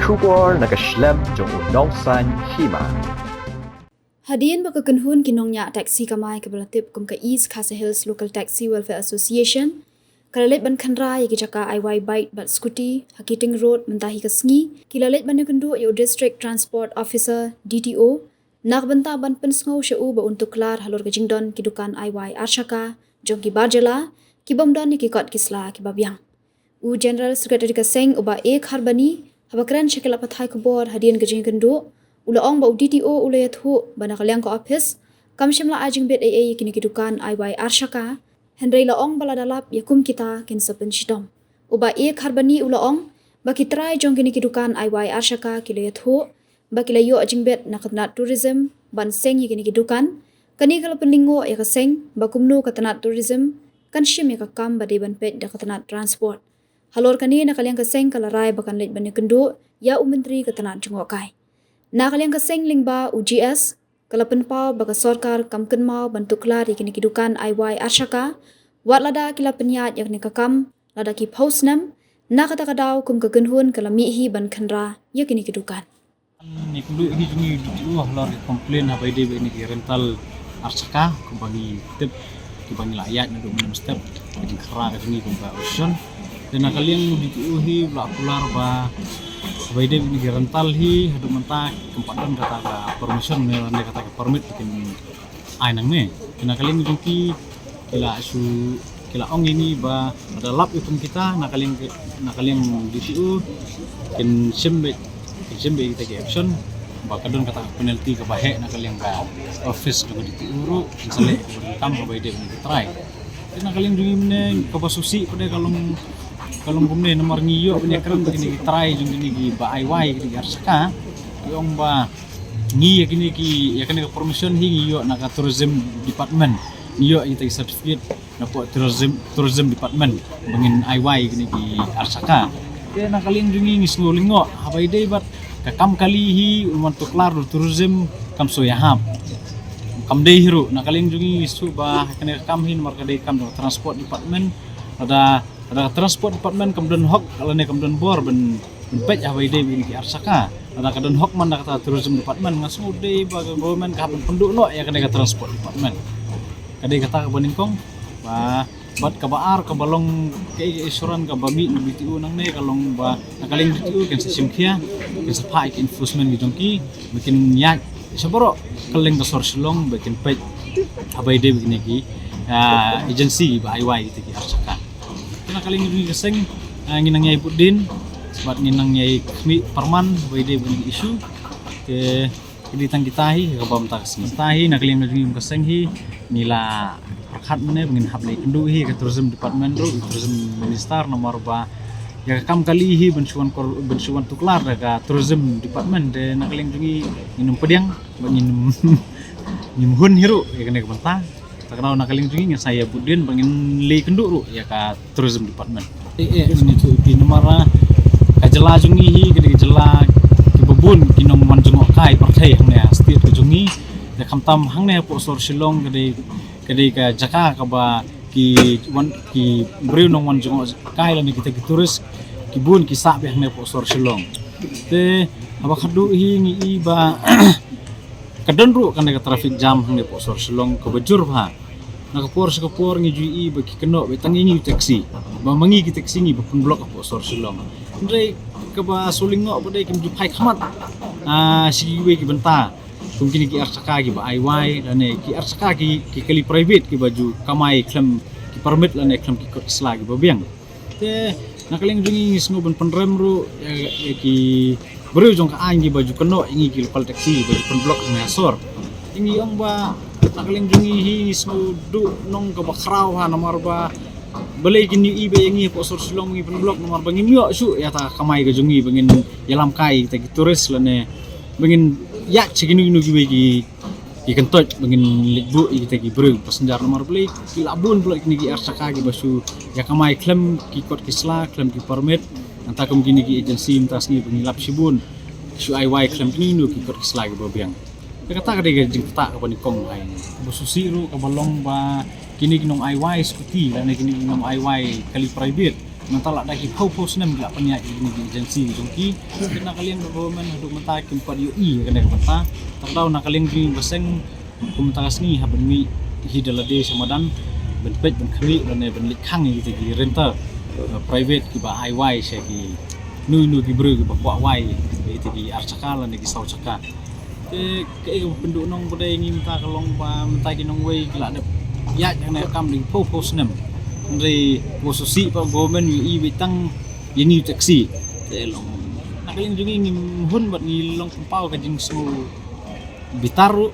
Shubor nakaslem jong unong san hima. Hadian bakakenhun kinongnya taxi kamai kebelatip kum ke East Khasa Hills Local Taxi Welfare Association. Kalalit ban khandra yaki jaka IY bike bat scooty Hakiting Road mentahi ke Sengi. Kilalit ban kendu yo District Transport Officer DTO. Nak benta ban pensngau syau ba untuk kelar halur ke jingdon kidukan IY Arshaka jong ki barjala ki bomdon ki kot kisla ki babyang. U General Secretary ke Seng uba ek harbani habakran syakila pathai kubor hadian ke jing kendu. Ula ong ba DTO ula yathu bana kalyang ko office kam shimla ajing bet AA kini kidukan IY Arshaka Henry la ong bala dalap yakum kita kin sepen shidom uba e kharbani ula ong ba kitrai jong kini kidukan IY Arshaka kila yathu ba kila yo ajing bet nakatnat tourism ban seng kini kidukan kani kala penlingo ya ka seng ba kumnu katnat tourism kan shim ya ka kam ba de ban pet da katnat transport halor kani nakalyang ka seng kala rai bakan let ban kendu ya umentri katnat jungokai Nakaliang kaseng lingba UGS, kalapan pau baka sorkar kamken mau bantuk lari kini kidukan IY Arshaka, wat lada kila penyat yak ni kakam, lada ki pausnam, nakata kadau kum kegenhun kalamihi ban khandra yak kini kidukan. Ni kundu hi jungi DTO halor komplain habai de ni rental Arshaka kumbagi tip kumbagi layat na dum step di khara ka jungi kumba ocean. Dan nakaliang DTO hi bla pular ba Baide ini rental hi hadu menta kempadan kata ka permission ne kata ka permit bikin ainang ne kena kali ngungki kila ong ini ba ada lap itu kita nakaling DTU kin sembe kita ke action ba kadon kata penalty ka bahe nakaling ka office ng DTU ro insale kam baide ini try nakaling jungi ne ka basusi pada kalau bumne nomor ngiyo punya keren begini try jung gini gi ba IY gini Arshaka yung ba ngiyo gini gi ya kan permission hi ngiyo naka tourism department ngiyo ita certificate na po tourism department bangin IY gini gi Arshaka kaya nakaling jungi ngisngulingo habay day bat kakam kalihi uman tuklar tourism kam soyahap kam day hiro nakaling jungi isu ba kan kam hin marka day kam transport department ada transport department kemudian hok kalau ne kemudian bor ben pej habai de bin ki Arshaka ada kemudian hok man kata tourism department ngasu de ba government ka penduk no ya kena transport department kadai kata ka baningkong ba bat ka baar ka balong ke isuran ka bami BTU nang ne kalong ba nakaling BTU kan sistem kia kan sapai enforcement gijongki bikin yak saboro keleng ka sorsilong bikin pej habai de begini ki agency ba IY gitu ki Arshaka kena kali ini keseng nginang nyai budin sebab nginang nyai kmi perman baide bunyi isu ke ditang kitahi ke bam tak tahi nak kali ini keseng hi nila khat mene bengin hablai kendu hi ke tourism department ro tourism minister nomor ba ya kam kali hi bensuan tuklar ke tourism department de nak kali ini minum pediang bengin minum hun hiru ya kena kebentang karena nakaling jungi saya budin bangin li kenduk ya ka tourism department ini tu pi nomara ka jela jungi hi gede jela ki bebun ki nom wan jungok kai partai hang ne state ke jungi ya kamtam hang ne po sor silong gede ka jaka ka ba ki breu nom wan jungok kai la ni kita ki turis ki bun ki sa be hang ne po sor silong te aba khadu hi ngi ba kadon ru kan ka traffic jam hang ne po sor silong ko bejur ba nakapor ngijui bagi keno betangi ngi taxi ba mangi ki taxi ngi bapun blok po sor silong ndre ka ba sulingo ba dai kim jupai khamat sigi we ki benta kum kini ki Arshaka ki ba IY dan ki Arshaka ki kali private ki baju kamai klem ki permit lan klem ki kot isla ki ba biang te nakaling jungi ngi sngo ban penrem ru ya ki beri jong ka angi baju keno ingi ki local taxi baju pen blok ne asor ingi ong ba nakaling jungi hi smudu nong ka bakraw ha nomor ba balay gini ibe yangi po sor silong ngi pen blok nomor bangin yo su ya ta kamai ka jungi bangin yalam kai ta ki turis lane bangin ya chiginu ginu ki kentot bangin ligbu kita ki bru pasenjar nomor balay ki labun blok ni ki Arshaka ki basu ya kamai klem ki kot kisla klem ki permit antakum gini ki agency mtas ni bangin lap sibun su IY klem ni nu ki kot kisla ki babiang kata kadai jing tak ka panikong ay bususi ru ka balong ba kini ginong IY scooty dan kini ginong IY kali private mentala dah ki pau senem gila penyak ini di agensi jongki kena kalian government haduk menta kempat UI kena kemata tardau nak kalian di baseng kumentakas ni haben mi hidalade samadan benpet benkri dan ben likhang gitu ki renta private ki ba IY saya ki nu ki bru ki ba wai itu ki arcakala ni ki saucaka ke penduk nong bodai ngi minta kalong ba minta ki nong wei gila ada ya yang kam di pau senem dari posisi pak government UI bitang ini taksi telong nakling juga ingin hun buat ngilong kempau kajing semua bitaru